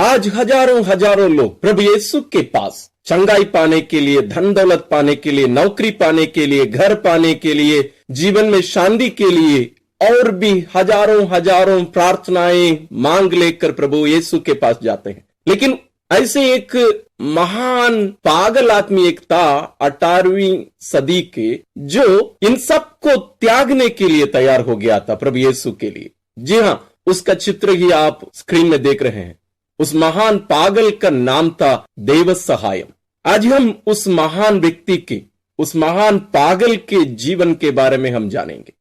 आज हजारों हजारों लोग प्रभु यीशु के पास चंगाई पाने के लिए, धन दौलत पाने के लिए, नौकरी पाने के लिए, घर पाने के लिए, जीवन में शांति के लिए और भी हजारों हजारों प्रार्थनाएं मांग लेकर प्रभु यीशु के पास जाते हैं। लेकिन ऐसे एक महान पागल आदमी एक था 18वीं सदी के, जो इन सब को त्यागने के लिए तैयार हो गया था प्रभु यीशु के लिए। जी हां, उसका चित्र ही आप स्क्रीन में देख रहे हैं। उस महान पागल का नाम था देवसहायम। आज हम उस महान व्यक्ति के, उस महान पागल के जीवन के बारे में हम जानेंगे।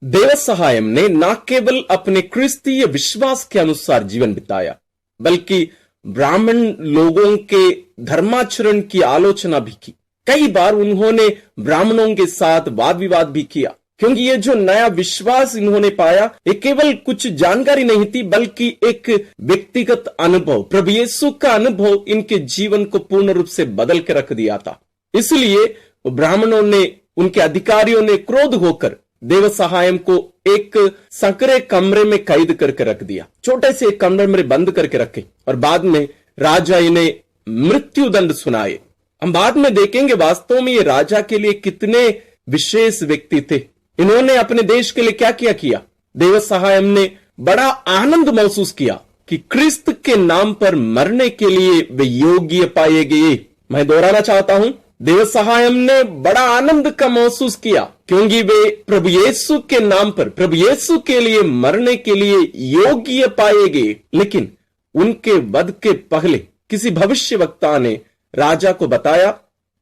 देवसहायम ने न केवल अपने क्रिस्तीय विश्वास के अनुसार जीवन बिताया, बल्कि ब्राह्मण लोगों के धर्माचरण की आलोचना भी की। कई बार उन्होंने ब्राह्मणों के साथ वाद विवाद भी किया, क्योंकि ये जो नया विश्वास इन्होंने पाया, ये केवल कुछ जानकारी नहीं थी, बल्कि एक व्यक्तिगत अनुभव, प्रभु यीशु का अनुभव इनके जीवन को पूर्ण रूप से बदल के रख दिया था। इसलिए ब्राह्मणों ने, उनके अधिकारियों ने क्रोध होकर देवसहायम को एक संकरे कमरे में कैद करके रख दिया, छोटे से एक कमरे में बंद करके रखे, और बाद में राजा इन्हें मृत्यु दंड सुनाए। हम बाद में देखेंगे वास्तव में ये राजा के लिए कितने विशेष व्यक्ति थे। इन्होंने अपने देश के लिए क्या किया। देवसहायम ने बड़ा आनंद महसूस किया कि क्रिस्त के नाम पर मरने के लिए वे योग्य पाए गए। मैं दोहराना चाहता हूं, देवसहायम ने बड़ा आनंद का महसूस किया, क्योंकि वे प्रभु यीशु के नाम पर, प्रभु यीशु के लिए मरने के लिए योग्य पाए गए। लेकिन उनके वध के पहले किसी भविष्यवक्ता ने राजा को बताया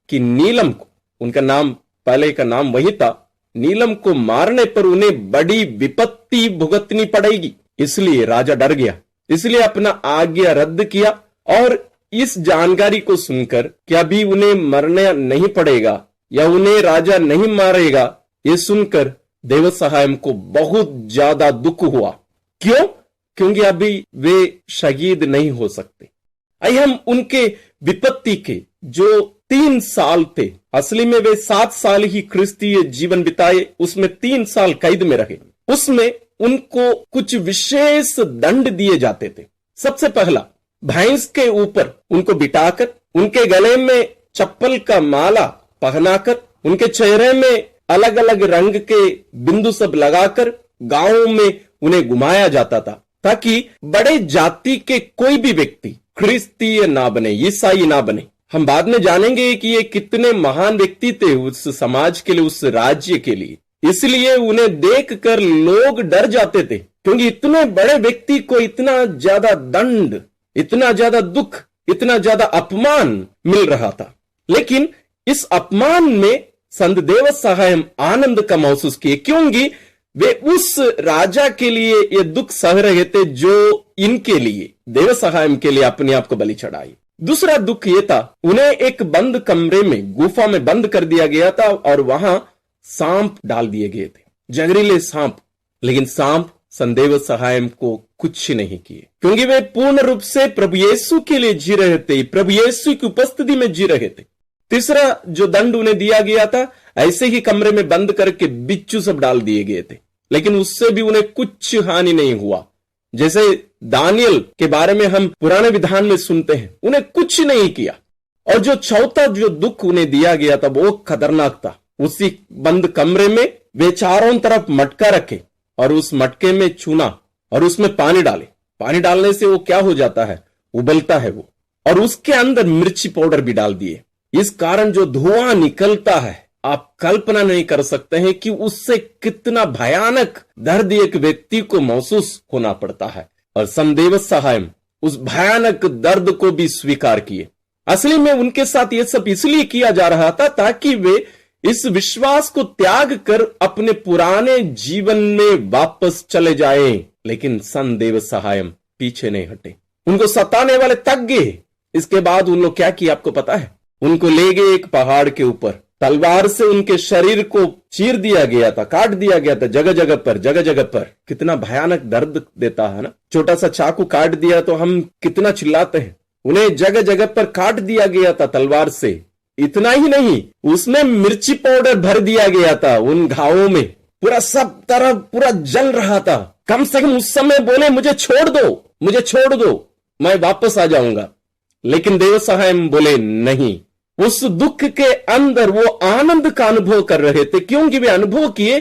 कि नीलम को, उनका नाम, पहले का नाम वही था, नीलम को मारने पर उन्हें बड़ी विपत्ति भुगतनी पड़ेगी। इसलिए राजा डर गया, इसलिए अपना आज्ञा रद्द किया। और इस जानकारी को सुनकर कि अभी उन्हें मरना नहीं पड़ेगा या उन्हें राजा नहीं मारेगा, ये सुनकर देवसहायम को बहुत ज्यादा दुख हुआ। क्यों? क्योंकि अभी वे शहीद नहीं हो सकते। आइए हम उनके विपत्ति के जो 3 साल थे, असली में वे 7 साल ही क्रिस्तीय जीवन बिताए, उसमें 3 साल कैद में रहे। उसमें उनको कुछ विशेष दंड दिए जाते थे। सबसे पहला, भैंस के ऊपर उनको बिठाकर, उनके गले में चप्पल का माला पहनाकर, उनके चेहरे में अलग अलग रंग के बिंदु सब लगाकर गांवों में उन्हें घुमाया जाता था, ताकि बड़े जाति के कोई भी व्यक्ति क्रिस्तीय ना बने, ईसाई ना बने। हम बाद में जानेंगे कि ये कितने महान व्यक्ति थे उस समाज के लिए, उस राज्य के लिए। इसलिए उन्हें देखकर लोग डर जाते थे, क्योंकि इतने बड़े व्यक्ति को इतना ज्यादा दंड, इतना ज्यादा दुख, इतना ज्यादा अपमान मिल रहा था। लेकिन इस अपमान में संत देवसहायम आनंद का महसूस किए, क्योंकि वे उस राजा के लिए ये दुख सह रहे थे जो इनके लिए, देवसहायम के लिए अपने आप को बलि चढ़ाई। दूसरा दुख ये था, उन्हें एक बंद कमरे में, गुफा में बंद कर दिया गया था और वहां सांप डाल दिए गए थे, जहरीले सांप। लेकिन सांप संत देवसहायम को कुछ नहीं किए, क्योंकि वे पूर्ण रूप से प्रभु यीशु के लिए जी रहे थे, प्रभु यीशु की उपस्थिति में जी रहे थे। तीसरा जो दंड उन्हें दिया गया था, ऐसे ही कमरे में बंद करके बिच्छू सब डाल दिए गए थे, लेकिन उससे भी उन्हें कुछ हानि नहीं हुआ। जैसे दानियल के बारे में हम पुराने विधान में सुनते हैं, उन्हें कुछ नहीं किया। और जो चौथा जो दुख उन्हें दिया गया था वो खतरनाक था। उसी बंद कमरे में वे चारों तरफ मटका रखे और उस मटके में चूना और उसमें पानी डाले। पानी डालने से वो क्या हो जाता है, उबलता है वो, और उसके अंदर मिर्ची पाउडर भी डाल दिए। इस कारण जो धुआं निकलता है, आप कल्पना नहीं कर सकते हैं कि उससे कितना भयानक दर्द एक व्यक्ति को महसूस होना पड़ता है। और संत देवसहायम उस भयानक दर्द को भी स्वीकार किए। असली में उनके साथ ये सब इसलिए किया जा रहा था ताकि वे इस विश्वास को त्याग कर अपने पुराने जीवन में वापस चले जाएं। लेकिन संत देवसहायम पीछे नहीं हटे, उनको सताने वाले थक गए। इसके बाद उन लोग क्या किया आपको पता है? उनको ले गए एक पहाड़ के ऊपर, तलवार से उनके शरीर को चीर दिया गया था, काट दिया गया था, जगह जगह पर, जगह जगह पर। कितना भयानक दर्द देता है ना। छोटा सा चाकू काट दिया तो हम कितना चिल्लाते हैं। उन्हें जगह जगह पर काट दिया गया था तलवार से। इतना ही नहीं, उसमें मिर्ची पाउडर भर दिया गया था उन घावों में, पूरा सब तरफ पूरा जल रहा था। कम से कम उस समय बोले मुझे छोड़ दो, मुझे छोड़ दो। मैं वापस आ जाऊंगा। लेकिन देव सहायम बोले नहीं, उस दुख के अंदर वो आनंद का अनुभव कर रहे थे, क्योंकि वे अनुभव किए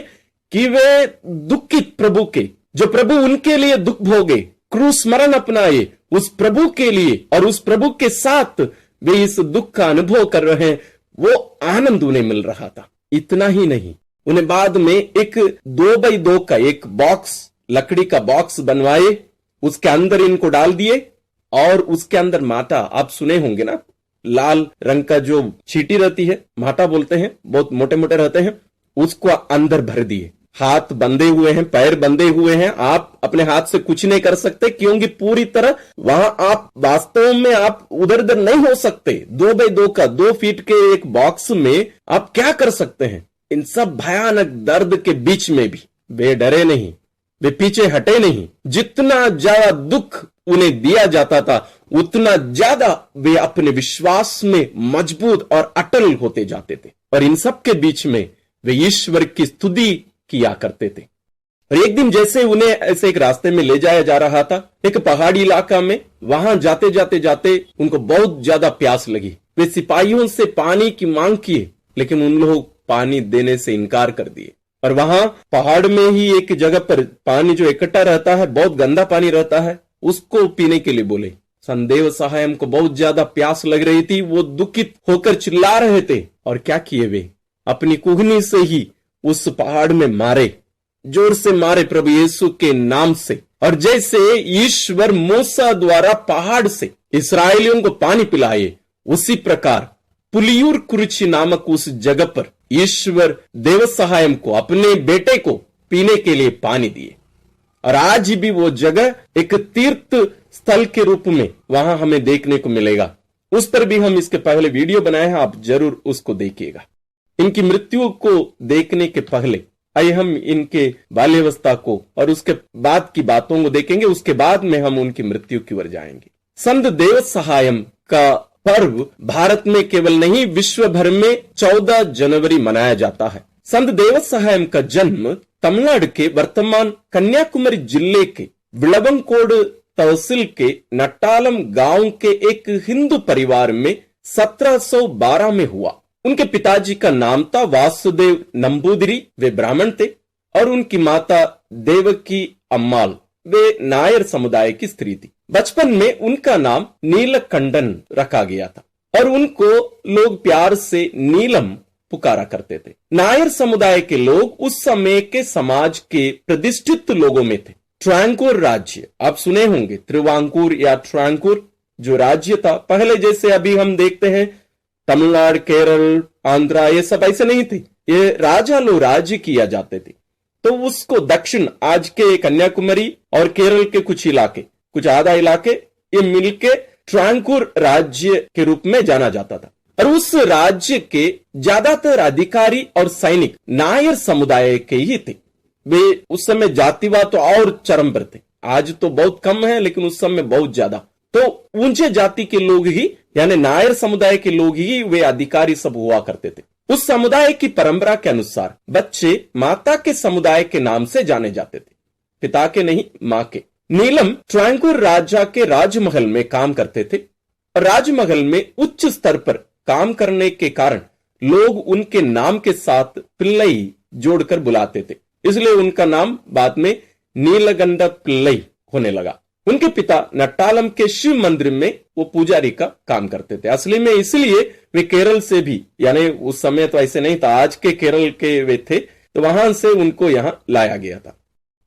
कि वे दुखित प्रभु के, जो प्रभु उनके लिए दुख भोगे, क्रूस मरण अपनाए उस प्रभु के लिए, और उस प्रभु के साथ वे इस दुख का अनुभव कर रहे हैं, वो आनंद उन्हें मिल रहा था। इतना ही नहीं, उन्हें बाद में एक 2x2 का एक बॉक्स, लकड़ी का बॉक्स बनवाए, उसके अंदर इनको डाल दिए, और उसके अंदर माटा, आप सुने होंगे ना, लाल रंग का जो चींटी रहती है, माटा बोलते हैं, बहुत मोटे मोटे रहते हैं, उसको अंदर भर दिए। हाथ बंधे हुए हैं, पैर बंधे हुए हैं, आप अपने हाथ से कुछ नहीं कर सकते, क्योंकि पूरी तरह वहां आप वास्तव में आप उधर उधर नहीं हो सकते। 2x2 का 2 फीट के एक बॉक्स में आप क्या कर सकते हैं? इन सब भयानक दर्द के बीच में भी वे डरे नहीं, वे पीछे हटे नहीं। जितना ज्यादा दुख उन्हें दिया जाता था, उतना ज्यादा वे अपने विश्वास में मजबूत और अटल होते जाते थे, और इन सब के बीच में वे ईश्वर की स्तुति किया करते थे। और एक दिन जैसे उन्हें ऐसे एक रास्ते में ले जाया जा रहा था, एक पहाड़ी इलाका में, वहां जाते जाते जाते उनको बहुत ज्यादा प्यास लगी। वे सिपाहियों से पानी की मांग किए, लेकिन उन लोग पानी देने से इनकार कर दिए। और वहां पहाड़ में ही एक जगह पर पानी जो इकट्ठा रहता है, बहुत गंदा पानी रहता है, उसको पीने के लिए बोले। संदेव सहायम को बहुत ज्यादा प्यास लग रही थी, वो दुखित होकर चिल्ला रहे थे, और क्या किए वे? अपनी कुहनी से ही उस पहाड़ में मारे, जोर से मारे प्रभु यीशु के नाम से। और जैसे ईश्वर मूसा द्वारा पहाड़ से इस्राएलियों को पानी पिलाए, उसी प्रकार पुलियूर कुरुची नामक उस जगह पर ईश्वर देव सहायम को, अपने बेटे को पीने के लिए पानी दिए। और आज भी वो जगह एक तीर्थ स्थल के रूप में वहां हमें देखने को मिलेगा। उस पर भी हम इसके पहले वीडियो बनाए हैं, आप जरूर उसको देखिएगा। इनकी मृत्यु को देखने के पहले आइए हम इनके बाल्यावस्था को और उसके बाद की बातों को देखेंगे, उसके बाद में हम उनकी मृत्यु की ओर जाएंगे। संत देव सहायम का पर्व भारत में केवल नहीं, विश्व भर में 14 जनवरी मनाया जाता है। संत देव सहायम का जन्म तमिलनाडु के वर्तमान कन्याकुमारी जिले के विलवंकोड तहसील के नट्टालम गांव के एक हिंदू परिवार में 1712 में हुआ। उनके पिताजी का नाम था वासुदेव नंबूदिरी, वे ब्राह्मण थे, और उनकी माता देवकी अम्माल, वे नायर समुदाय की स्त्री थी। बचपन में उनका नाम नीलकंठन रखा गया था, और उनको लोग प्यार से नीलम पुकारा करते थे। नायर समुदाय के लोग उस समय के समाज के प्रतिष्ठित लोगों में थे। ट्रांकुर राज्य आप सुने होंगे, त्रिवांकुर या ट्रांकुर जो राज्य था, पहले जैसे अभी हम देखते हैं तमिलनाडु, केरल, आंध्रा, ये सब ऐसे नहीं थे, ये राजा लोग राज्य किया जाते थे। तो उसको दक्षिण, आज के कन्याकुमारी और केरल के कुछ इलाके, कुछ आधा इलाके, ये मिलके ट्रांकुर राज्य के रूप में जाना जाता था। और उस राज्य के ज्यादातर अधिकारी और सैनिक नायर समुदाय के ही थे। वे उस समय जातिवाद तो और चरम पर थे, आज तो बहुत कम है, लेकिन उस समय बहुत ज्यादा। तो ऊंचे जाति के लोग ही, यानी नायर समुदाय के लोग ही वे अधिकारी सब हुआ करते थे। उस समुदाय की परंपरा के अनुसार बच्चे माता के समुदाय के नाम से जाने जाते थे, पिता के नहीं, मां के। नीलम ट्रांकुर राजा के राजमहल में काम करते थे, और राजमहल में उच्च स्तर पर काम करने के कारण लोग उनके नाम के साथ पिल्लई जोड़कर बुलाते थे, इसलिए उनका नाम बाद में नीलगंड पिल्लई होने लगा। उनके पिता नट्टालम के शिव मंदिर में वो पुजारी का काम करते थे। असली में इसलिए वे केरल से भी, यानी उस समय तो ऐसे नहीं था, आज के केरल के वे थे, तो वहां से उनको यहां लाया गया था।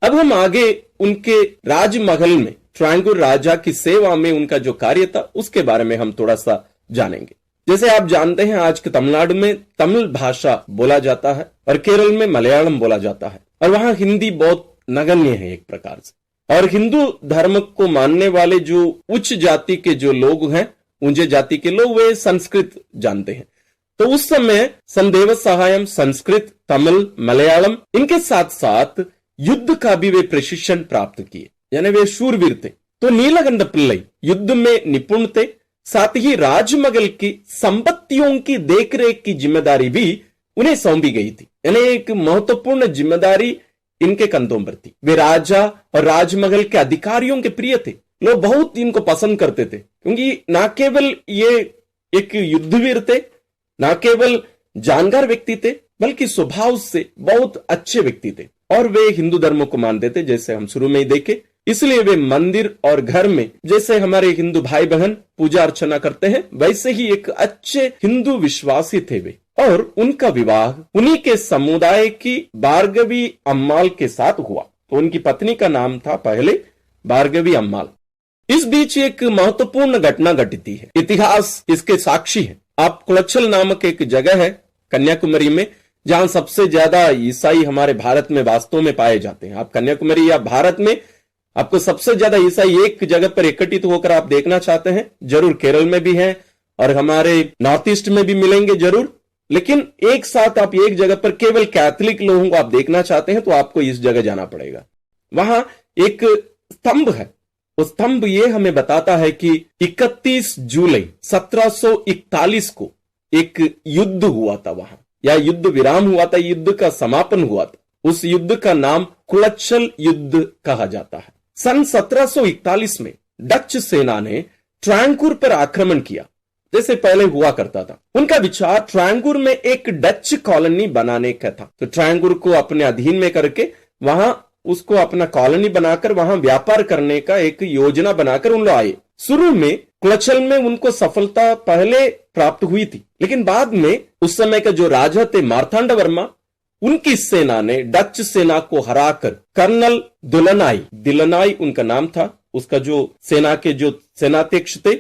अब हम आगे उनके राजमहल में ट्रांकुर राजा की सेवा में उनका जो कार्य था उसके बारे में हम थोड़ा सा जानेंगे। जैसे आप जानते हैं, आज के तमिलनाडु में तमिल भाषा बोला जाता है और केरल में मलयालम बोला जाता है, और वहां हिंदी बहुत नगण्य है एक प्रकार से। और हिंदू धर्म को मानने वाले जो उच्च जाति के जो लोग हैं, ऊंचे जाति के लोग, वे संस्कृत जानते हैं। तो उस समय संत देव सहायम संस्कृत, तमिल, मलयालम, इनके साथ साथ युद्ध का भी वे प्रशिक्षण प्राप्त किए, यानी वे शूरवीर थे। तो नीलकंठ पिल्लई युद्ध में निपुण थे, साथ ही राजमहल की संपत्तियों की देखरेख की जिम्मेदारी भी उन्हें सौंपी गई थी, यानी एक महत्वपूर्ण जिम्मेदारी इनके कंधों पर थी। वे राजा और राजमहल के अधिकारियों के प्रिय थे, लोग बहुत इनको पसंद करते थे, क्योंकि ना केवल ये एक युद्धवीर थे, ना केवल जानकार व्यक्ति थे, बल्कि स्वभाव से बहुत अच्छे व्यक्ति थे और वे हिंदू धर्म को मानते थे, जैसे हम शुरू में ही देखे। इसलिए वे मंदिर और घर में जैसे हमारे हिंदू भाई बहन पूजा अर्चना करते हैं, वैसे ही एक अच्छे हिंदू विश्वासी थे वे। और उनका विवाह उन्हीं के समुदाय की भार्गवी अम्माल के साथ हुआ। तो उनकी पत्नी का नाम था पहले भार्गवी अम्माल। इस बीच एक महत्वपूर्ण घटना घटित है, इतिहास इसके साक्षी है। आप कुलच्छल नामक एक जगह है कन्याकुमारी में, जहां सबसे ज्यादा ईसाई हमारे भारत में वास्तव में पाए जाते हैं। आप कन्याकुमारी या भारत में आपको सबसे ज्यादा ईसाई एक जगह पर इकट्ठित होकर आप देखना चाहते हैं, जरूर केरल में भी हैं और हमारे नॉर्थ ईस्ट में भी मिलेंगे जरूर। लेकिन एक साथ आप एक जगह पर केवल कैथोलिक लोगों को आप देखना चाहते हैं तो आपको इस जगह जाना पड़ेगा। वहां एक स्तंभ है, वो स्तंभ ये हमें बताता है कि 31 जुलाई 1741 को एक युद्ध हुआ था वहां, या युद्ध विराम हुआ था, युद्ध का समापन हुआ था। उस युद्ध का नाम कुलच्छल युद्ध कहा जाता है। सन 1741 में डच सेना ने ट्रांकुर पर आक्रमण किया, जैसे पहले हुआ करता था। उनका विचार ट्रांकुर में एक डच कॉलोनी बनाने का था। तो ट्रांकुर को अपने अधीन में करके वहां उसको अपना कॉलोनी बनाकर वहां व्यापार करने का एक योजना बनाकर उन लोग आए। शुरू में कुलच्छल में उनको सफलता पहले प्राप्त हुई थी, लेकिन बाद में उस समय का जो राजा थे मार्तांड वर्मा, उनकी सेना ने डच सेना को हराकर कर्नल दिलनाई उनका नाम था, उसका जो सेना के जो सेनाध्यक्ष थे,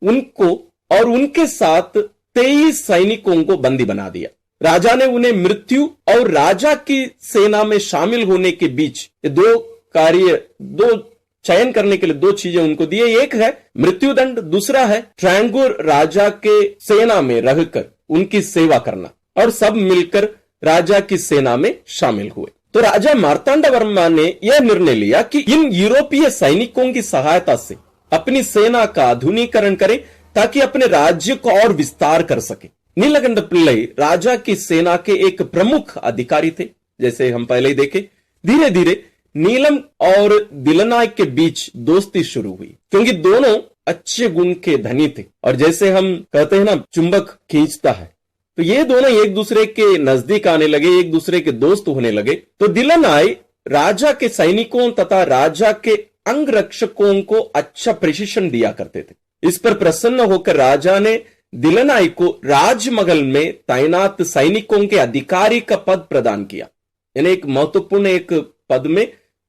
उनको और उनके साथ 23 सैनिकों को बंदी बना दिया। राजा ने उन्हें मृत्यु और राजा की सेना में शामिल होने के बीच दो चयन करने के लिए दो चीजें उनको दिए। एक है मृत्युदंड, दूसरा है ट्रांकुर राजा के सेना में रहकर उनकी सेवा करना। और सब मिलकर राजा की सेना में शामिल हुए। तो राजा मार्तांड वर्मा ने यह निर्णय लिया कि इन यूरोपीय सैनिकों की सहायता से अपनी सेना का आधुनिकीकरण करें ताकि अपने राज्य को और विस्तार कर सके। नीलकंठ पिल्लई राजा की सेना के एक प्रमुख अधिकारी थे, जैसे हम पहले ही देखे। धीरे धीरे नीलम और दिलनाई के बीच दोस्ती शुरू हुई, क्योंकि दोनों अच्छे गुण के धनी थे। और जैसे हम कहते हैं ना, चुंबक खींचता है, तो ये दोनों एक दूसरे के नजदीक आने लगे, एक दूसरे के दोस्त होने लगे। तो दिलनाई राजा के सैनिकों तथा राजा के अंगरक्षकों को अच्छा प्रशिक्षण दिया करते थे। इस पर प्रसन्न होकर राजा ने दिलनाई को राजमहल में तैनात सैनिकों के अधिकारी का पद प्रदान किया, यानी एक महत्वपूर्ण एक पद में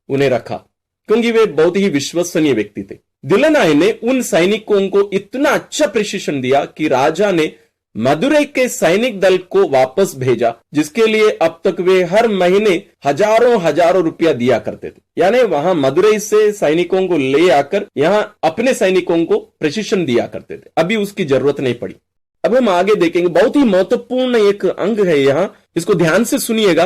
उन्हें रखा, क्योंकि वे बहुत ही विश्वसनीय व्यक्ति थे। दिलनाई ने उन सैनिकों को इतना अच्छा प्रशिक्षण दिया कि राजा ने मदुरै के सैनिक दल को वापस भेजा, जिसके लिए अब तक वे हर महीने हजारों रुपया दिया करते थे। यानी वहां मदुरै से सैनिकों को ले आकर यहां अपने सैनिकों को प्रशिक्षण दिया करते थे। अभी उसकी जरूरत नहीं पड़ी। अब हम आगे देखेंगे, बहुत ही महत्वपूर्ण एक अंग है यहां, इसको ध्यान से सुनिएगा,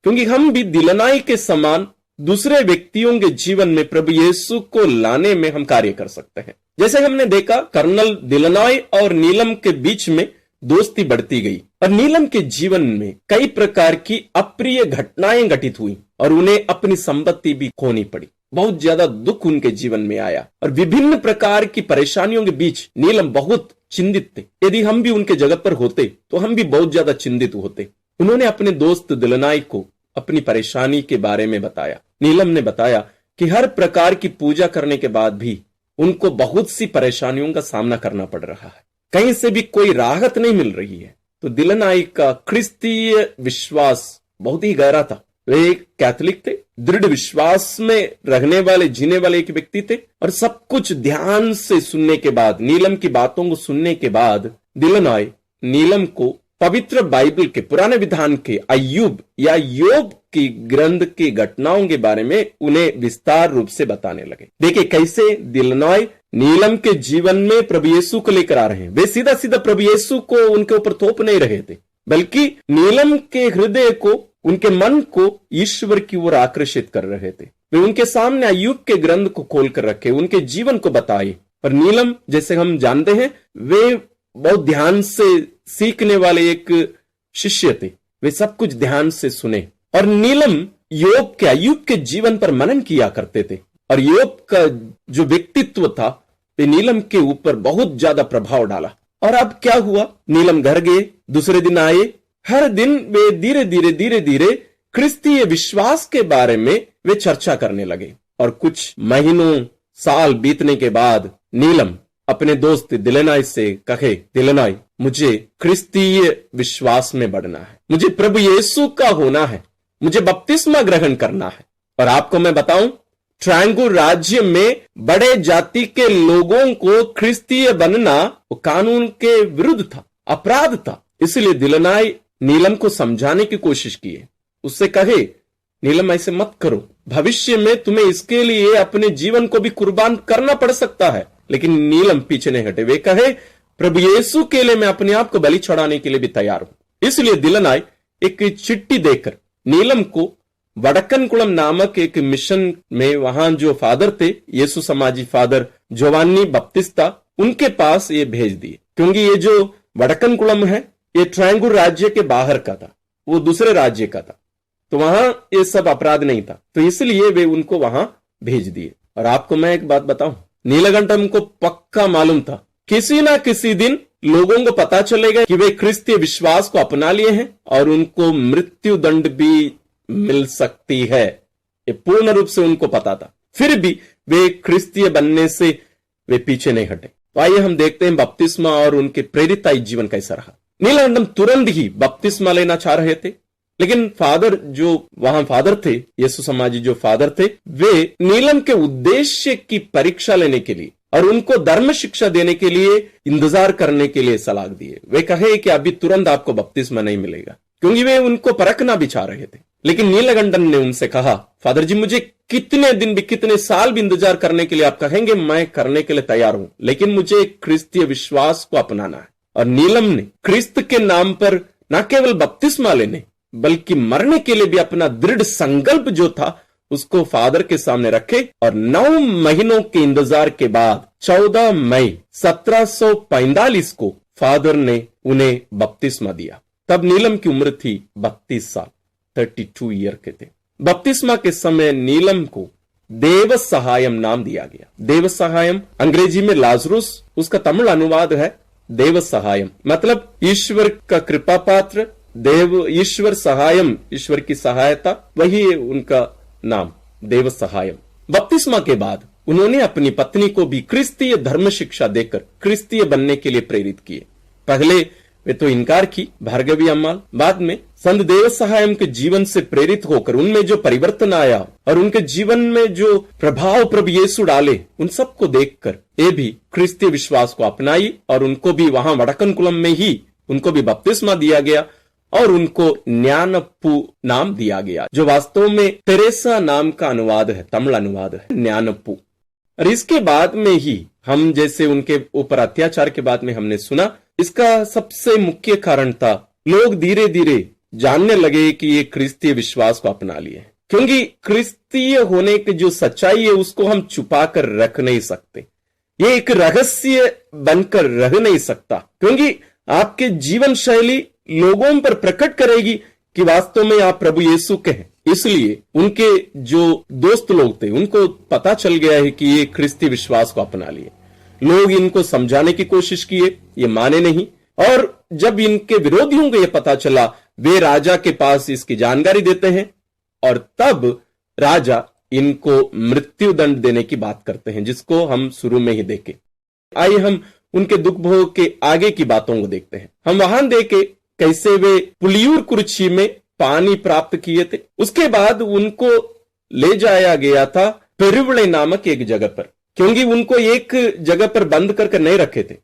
क्योंकि हम भी दिलनाई के समान दूसरे व्यक्तियों के जीवन में प्रभु यीशु को लाने में हम कार्य कर सकते हैं। जैसे हमने देखा, कर्नल दिलनाई और नीलम के बीच में दोस्ती बढ़ती गई और नीलम के जीवन में कई प्रकार की अप्रिय घटनाएं घटित हुई और उन्हें अपनी संपत्ति भी खोनी पड़ी। बहुत ज्यादा दुख उनके जीवन में आया और विभिन्न प्रकार की परेशानियों के बीच नीलम बहुत चिंतित थे। यदि हम भी उनके जगह पर होते तो हम भी बहुत ज्यादा चिंतित होते। उन्होंने अपने दोस्त दिलनाई को अपनी परेशानी के बारे में बताया। नीलम ने बताया कि हर प्रकार की पूजा करने के बाद भी उनको बहुत सी परेशानियों का सामना करना पड़ रहा है, कहीं से भी कोई राहत नहीं मिल रही है। तो दिलनाई का क्रिस्तीय विश्वास बहुत ही गहरा था। वे एक कैथोलिक थे, दृढ़ विश्वास में रहने वाले, जीने वाले एक व्यक्ति थे। और सब कुछ ध्यान से सुनने के बाद, नीलम की बातों को सुनने के बाद, दिलनाई नीलम को पवित्र बाइबल के पुराने विधान के अय्यूब या योग की ग्रंथ की घटनाओं के बारे में उन्हें विस्तार रूप से बताने लगे। देखिए कैसे दिलनाई नीलम के जीवन में प्रभु यीशु को लेकर आ रहे हैं। वे सीधा सीधा प्रभु यीशु को उनके ऊपर थोप नहीं रहे थे, बल्कि नीलम के हृदय को, उनके मन को ईश्वर की ओर आकर्षित कर रहे थे। वे उनके सामने अय्यूब के ग्रंथ को खोलकर रखे, उनके जीवन को बताए। और नीलम, जैसे हम जानते हैं, वे बहुत ध्यान से सीखने वाले एक शिष्य थे। वे सब कुछ ध्यान से सुने और नीलम योग के, अय्यूब के जीवन पर मनन किया करते थे और योग का जो व्यक्तित्व था वे नीलम के ऊपर बहुत ज्यादा प्रभाव डाला। और अब क्या हुआ, नीलम घर गए, दूसरे दिन आए, हर दिन वे धीरे धीरे क्रिस्तीय विश्वास के बारे में वे चर्चा करने लगे। और कुछ महीनों साल बीतने के बाद नीलम अपने दोस्त दिलेनाई से कहे, दिलेनाई मुझे क्रिस्तीय विश्वास में बढ़ना है, मुझे प्रभु यीशु का होना है, मुझे बपतिस्मा ग्रहण करना है। और आपको मैं बताऊं, ट्रायंगल राज्य में बड़े जाति के लोगों को क्रिस्तीय बनना वो कानून के विरुद्ध था, अपराध था। इसलिए दिलेनाई नीलम को समझाने की कोशिश की, उससे कहे नीलम ऐसे मत करो, भविष्य में तुम्हें इसके लिए अपने जीवन को भी कुर्बान करना पड़ सकता है। लेकिन नीलम पीछे नहीं हटे, वे कहे प्रभु यीशु के लिए मैं अपने आप को बलि चढ़ाने के लिए भी तैयार हूं। इसलिए दिलेनाई एक चिट्ठी देकर नीलम को वडक्कनकुलम नामक एक मिशन में, वहां जो फादर थे यीशु समाजी फादर जोवानी बपतिस्ता, उनके पास ये भेज दिए। क्योंकि ये जो वडक्कनकुलम है ये ट्रायंगल राज्य के बाहर का था, वो दूसरे राज्य का था, तो वहां ये सब अपराध नहीं था, तो इसलिए वे उनको वहां भेज दिए। और आपको मैं एक बात बताऊं, नीलकंठम को पक्का मालूम था किसी ना किसी दिन लोगों को पता चलेगा कि वे क्रिस्तीय विश्वास को अपना लिए हैं और उनको मृत्यु दंड भी मिल सकती है। ये पूर्ण रूप से उनको पता था, फिर भी वे क्रिस्तीय बनने से वे पीछे नहीं हटे। तो आइए हम देखते हैं बपतिस्मा और उनके प्रेरिताई जीवन कैसा रहा। नीलकंठम तुरंत ही बपतिस्मा लेना चाह रहे थे, लेकिन फादर जो वहां फादर थे, यीशु समाजी जो फादर थे, वे नीलम के उद्देश्य की परीक्षा लेने के लिए और उनको धर्म शिक्षा देने के लिए इंतजार करने के लिए सलाह दिए। वे कहे कि अभी तुरंत आपको बपतिस्मा नहीं मिलेगा, क्योंकि वे उनको परखना भी चाह रहे थे। लेकिन नीलकंठम ने उनसे कहा, फादर जी मुझे कितने दिन भी कितने साल भी इंतजार करने के लिए आप कहेंगे, मैं करने के लिए तैयार हूं, लेकिन मुझे क्रिस्तीय विश्वास को अपनाना है। और नीलम ने क्रिस्त के नाम पर न केवल बपतिस्मा लेने बल्कि मरने के लिए भी अपना दृढ़ संकल्प जो था उसको फादर के सामने रखे। और 9 महीनों के इंतजार के बाद 14 मई 1745 को फादर ने उन्हें बपतिस्मा दिया। तब नीलम की उम्र थी 32 साल, 32 ईयर के थे। बपतिस्मा के समय नीलम को देव सहायम नाम दिया गया। देव सहायम अंग्रेजी में लाजरुस, उसका तमिल अनुवाद है देव सहायम, मतलब ईश्वर का कृपा पात्र, देव ईश्वर सहायम, ईश्वर की सहायता, वही उनका नाम देव सहायम। बपतिस्मा के बाद उन्होंने अपनी पत्नी को भी क्रिस्तीय धर्म शिक्षा देकर क्रिस्तीय बनने के लिए प्रेरित किए। पहले वे तो इनकार की भार्गवी अम्माल, बाद में संत देव सहायम के जीवन से प्रेरित होकर उनमें जो परिवर्तन आया और उनके जीवन में जो प्रभाव प्रभु यीशु डाले, उन सबको देखकर ये भी क्रिस्तीय विश्वास को अपनाई और उनको भी वहां वडक्कनकुलम में ही उनको भी बपतिस्मा दिया गया और उनको ज्ञानप्पू नाम दिया गया, जो वास्तव में तेरेसा नाम का अनुवाद है, तमिल अनुवाद है ज्ञानप्पू। और इसके बाद में ही हम जैसे उनके ऊपर अत्याचार के बाद में हमने सुना, इसका सबसे मुख्य कारण था लोग धीरे धीरे जानने लगे कि ये क्रिस्तीय विश्वास को अपना लिए, क्योंकि क्रिस्तीय होने की जो सच्चाई है उसको हम छुपा कर रख नहीं सकते, ये एक रहस्य बनकर रह नहीं सकता, क्योंकि आपके जीवन शैली लोगों पर प्रकट करेगी कि वास्तव में आप प्रभु यीशु के हैं। इसलिए उनके जो दोस्त लोग थे उनको पता चल गया है कि ये क्रिस्ती विश्वास को अपना लिए। लोग इनको समझाने की कोशिश किए, ये माने नहीं, और जब इनके विरोधियों को ये पता चला वे राजा के पास इसकी जानकारी देते हैं और तब राजा इनको मृत्यु दंड देने की बात करते हैं, जिसको हम शुरू में ही देखे। आइए हम उनके दुख भोग के आगे की बातों को देखते हैं। हम वहां देखे कैसे वे पुलियूर कुरुक्षी में पानी प्राप्त किए थे। उसके बाद उनको ले जाया गया था पेरुवले नामक एक जगह पर, क्योंकि उनको एक जगह पर बंद करके नहीं रखे थे,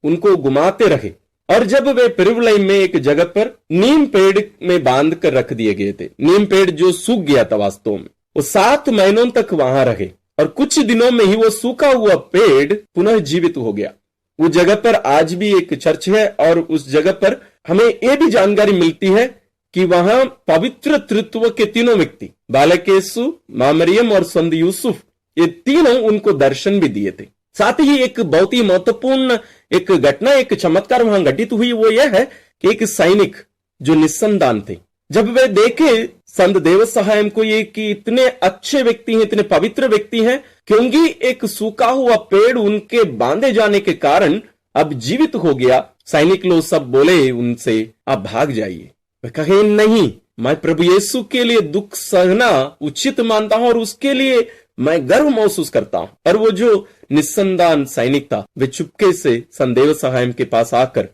उनको घुमाते रहे। और जब वे पेरुवले में एक जगह पर नीम पेड़ में बांध कर रख दिए गए थे, नीम पेड़ जो सूख गया था वास्तव में, वो 7 महीनों तक वहां रहे और कुछ दिनों में ही वो सूखा हुआ पेड़ पुनः जीवित हो गया। उस जगह पर आज भी एक चर्च है और उस जगह पर हमें यह भी जानकारी मिलती है कि वहां पवित्र तृत्व के तीनों व्यक्ति बालक यीशु, मां मरियम और संत यूसुफ, ये तीनों उनको दर्शन भी दिए थे। साथ ही एक बहुत ही महत्वपूर्ण एक घटना, एक चमत्कार वहां घटित हुई, वो यह है कि एक सैनिक जो निस्संतान थे, जब वे देखे संत देव सहायम को ये कि इतने अच्छे व्यक्ति हैं, इतने पवित्र व्यक्ति हैं, क्योंकि एक सूखा हुआ पेड़ उनके बांधे जाने के कारण अब जीवित हो गया। सैनिक लोग सब बोले उनसे, आप भाग जाइए। वे कहे, नहीं, मैं प्रभु यीशु के लिए दुख सहना उचित मानता हूं और उसके लिए मैं गर्व महसूस करता हूं। और वो जो निस्संदान सैनिक था, वे चुपके से संत देव सहायम के पास आकर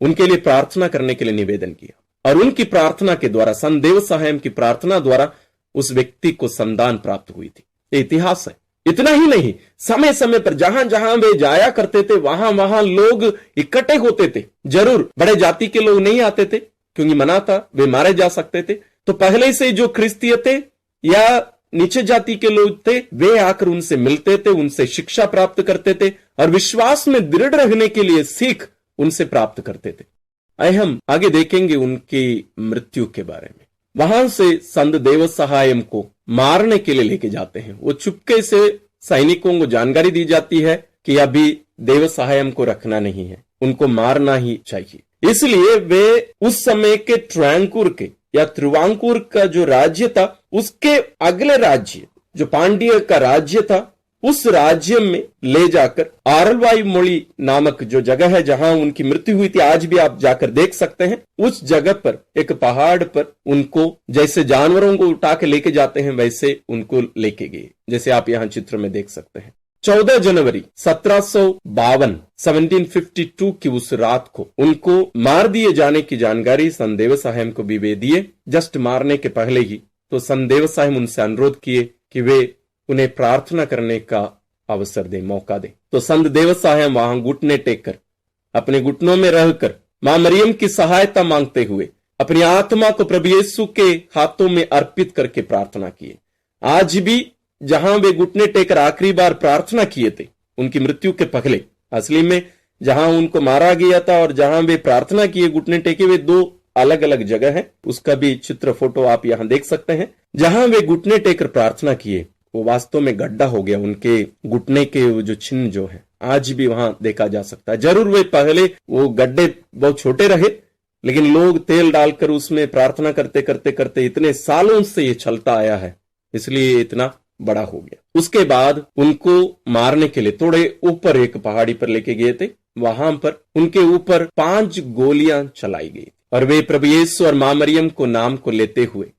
उनके लिए प्रार्थना करने के लिए निवेदन किया, और उनकी प्रार्थना के द्वारा, संत देव सहायम की प्रार्थना द्वारा उस व्यक्ति को संदान प्राप्त हुई थी। ये इतिहास है। इतना ही नहीं, समय समय पर जहां जहां वे जाया करते थे, वहां वहां लोग इकट्ठे होते थे। जरूर बड़े जाति के लोग नहीं आते थे, क्योंकि मना था, वे मारे जा सकते थे। तो पहले से जो ख्रिस्तीय थे या नीचे जाति के लोग थे, वे आकर उनसे मिलते थे, उनसे शिक्षा प्राप्त करते थे और विश्वास में दृढ़ रहने के लिए सीख उनसे प्राप्त करते थे। आइए हम आगे देखेंगे उनकी मृत्यु के बारे में। वहां से संत देव सहायम को मारने के लिए लेके जाते हैं। वो चुपके से सैनिकों को जानकारी दी जाती है कि अभी देव सहायम को रखना नहीं है, उनको मारना ही चाहिए। इसलिए वे उस समय के ट्रांकुर के या त्रिवांकुर का जो राज्य था, उसके अगले राज्य जो पांड्य का राज्य था, उस राज्य में ले जाकर आरलवाई मोड़ी नामक जो जगह है जहां उनकी मृत्यु हुई थी, आज भी आप जाकर देख सकते हैं। उस जगह पर एक पहाड़ पर उनको जैसे जानवरों को उठा के लेके जाते हैं, वैसे उनको लेके गए, जैसे आप यहाँ चित्र में देख सकते हैं। 14 जनवरी 1752 की उस रात को उनको मार दिए जाने की जानकारी संत देव सहायम को भी वे दिए। जस्ट मारने के पहले ही तो संत देव सहायम उनसे अनुरोध किए कि वे उन्हें प्रार्थना करने का अवसर दे, मौका दे। तो संत देव सहायम वहां घुटने टेक कर, अपने घुटनों में रहकर मां मरियम की सहायता मांगते हुए अपनी आत्मा को प्रभु यीशु के हाथों में अर्पित करके प्रार्थना किए। आज भी जहां वे घुटने टेकर आखिरी बार प्रार्थना किए थे उनकी मृत्यु के पहले, असली में जहां उनको मारा गया था और जहां वे प्रार्थना किए घुटने टेके, वे दो अलग अलग जगह है। उसका भी चित्र फोटो आप यहां देख सकते हैं। जहां वे घुटने टेकर प्रार्थना किए वो वास्तव में गड्ढा हो गया, उनके घुटने के जो चिन्ह जो है आज भी वहां देखा जा सकता है। जरूर वे पहले वो गड्ढे बहुत छोटे रहे, लेकिन लोग तेल डालकर उसमें प्रार्थना करते करते करते इतने सालों से ये चलता आया है, इसलिए इतना बड़ा हो गया। उसके बाद उनको मारने के लिए थोड़े ऊपर एक पहाड़ी पर लेके गए थे। वहां पर उनके ऊपर 5 गोलियां चलाई गई और वे प्रभु यीशु और मां मरियम को नाम को लेते हुए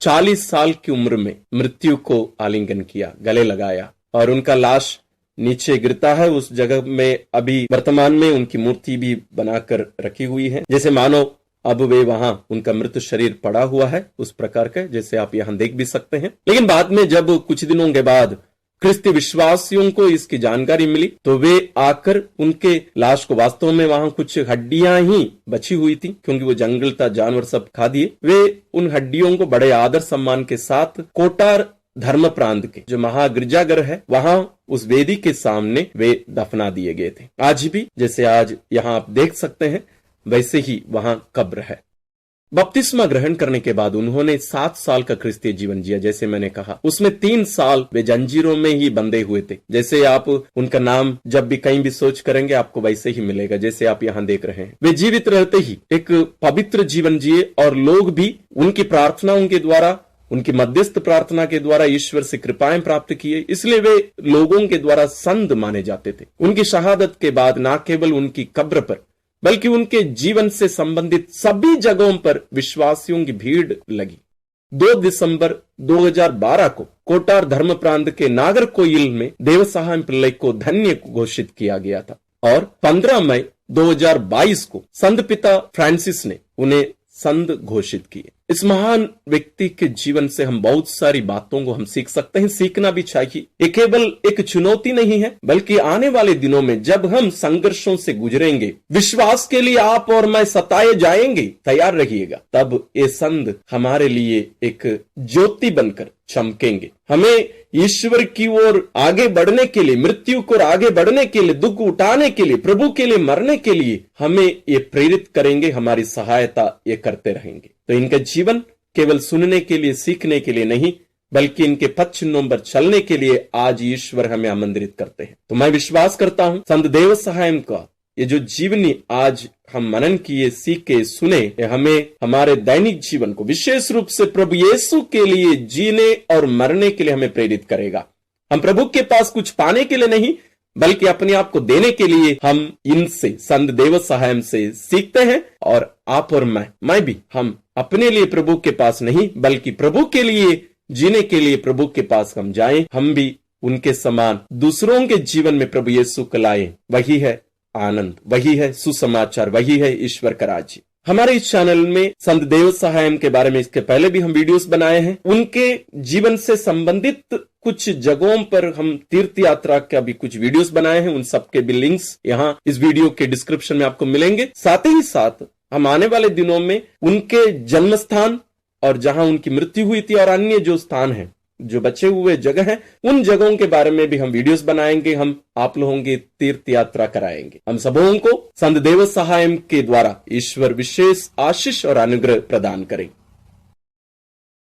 40 साल की उम्र में मृत्यु को आलिंगन किया, गले लगाया, और उनका लाश नीचे गिरता है। उस जगह में अभी वर्तमान में उनकी मूर्ति भी बनाकर रखी हुई है, जैसे मानो अब वे वहां उनका मृत शरीर पड़ा हुआ है, उस प्रकार का, जैसे आप यहां देख भी सकते हैं। लेकिन बाद में जब कुछ दिनों के बाद ख्रिस्ती विश्वासियों को इसकी जानकारी मिली, तो वे आकर उनके लाश को, वास्तव में वहां कुछ हड्डियां ही बची हुई थी क्योंकि वो जंगल था, जानवर सब खा दिए। वे उन हड्डियों को बड़े आदर सम्मान के साथ कोटार धर्म प्रांत के जो महागिरजाघर है, वहां उस वेदी के सामने वे दफना दिए गए थे। आज भी जैसे आज यहां आप देख सकते हैं, वैसे ही वहां कब्र है। बपतिस्मा ग्रहण करने के बाद उन्होंने 7 साल का क्रिस्तीय जीवन जिया। जैसे मैंने कहा, उसमें 3 साल वे जंजीरों में ही बंधे हुए थे। जैसे आप उनका नाम जब भी कहीं भी सोच करेंगे आपको वैसे ही मिलेगा, जैसे आप यहाँ देख रहे हैं। वे जीवित रहते ही एक पवित्र जीवन जिए और लोग भी उनकी प्रार्थनाओं के द्वारा, उनकी मध्यस्थ प्रार्थना के द्वारा ईश्वर से कृपाएं प्राप्त किए, इसलिए वे लोगों के द्वारा संत माने जाते थे। उनकी शहादत के बाद न केवल उनकी कब्र पर बल्कि उनके जीवन से संबंधित सभी जगहों पर विश्वासियों की भीड़ लगी। 2 दिसंबर 2012 को कोटार धर्म प्रांत के नागरकोइल में देव सहायम पिल्लई को धन्य घोषित किया गया था और 15 मई 2022 को संत पिता फ्रांसिस ने उन्हें संत घोषित किए। इस महान व्यक्ति के जीवन से हम बहुत सारी बातों को हम सीख सकते हैं, सीखना भी चाहिए। ये केवल एक चुनौती नहीं है, बल्कि आने वाले दिनों में जब हम संघर्षों से गुजरेंगे, विश्वास के लिए आप और मैं सताए जाएंगे, तैयार रहिएगा। तब ये संत हमारे लिए एक ज्योति बनकर चमकेंगे। हमें ईश्वर की ओर आगे बढ़ने के लिए, मृत्यु को आगे बढ़ने के लिए, दुख उठाने के लिए, प्रभु के लिए मरने के लिए हमें ये प्रेरित करेंगे, हमारी सहायता ये करते रहेंगे। तो इनका जीवन केवल सुनने के लिए, सीखने के लिए नहीं, बल्कि इनके पथ चिन्हों पर चलने के लिए आज ईश्वर हमें आमंत्रित करते हैं। तो मैं विश्वास करता हूं संत देव सहायम का ये जो जीवनी आज हम मनन किए, सीखे, सुने, ये हमें हमारे दैनिक जीवन को विशेष रूप से प्रभु यीशु के लिए जीने और मरने के लिए हमें प्रेरित करेगा। हम प्रभु के पास कुछ पाने के लिए नहीं, बल्कि अपने आप को देने के लिए हम इनसे, संत देव सहायम से सीखते हैं। और आप और मैं भी, हम अपने लिए प्रभु के पास नहीं, बल्कि प्रभु के लिए जीने के लिए प्रभु के पास हम जाएं, हम भी उनके समान दूसरों के जीवन में प्रभु यीशु को लाएं। वही है आनंद, वही है सुसमाचार, वही है ईश्वर का राज्य। हमारे इस चैनल में संत देव सहायम के बारे में इसके पहले भी हम वीडियोस बनाए हैं। उनके जीवन से संबंधित कुछ जगहों पर हम तीर्थ यात्रा का भी कुछ वीडियोस बनाए हैं। उन सबके भी लिंक्स यहाँ इस वीडियो के डिस्क्रिप्शन में आपको मिलेंगे। साथ ही साथ हम आने वाले दिनों में उनके जन्म स्थान और जहां उनकी मृत्यु हुई थी और अन्य जो स्थान है, जो बचे हुए जगह हैं, उन जगहों के बारे में भी हम वीडियोस बनाएंगे। हम आप लोगों की तीर्थ यात्रा कराएंगे। हम सबों को संत देव सहायम के द्वारा ईश्वर विशेष आशीष और अनुग्रह प्रदान करें।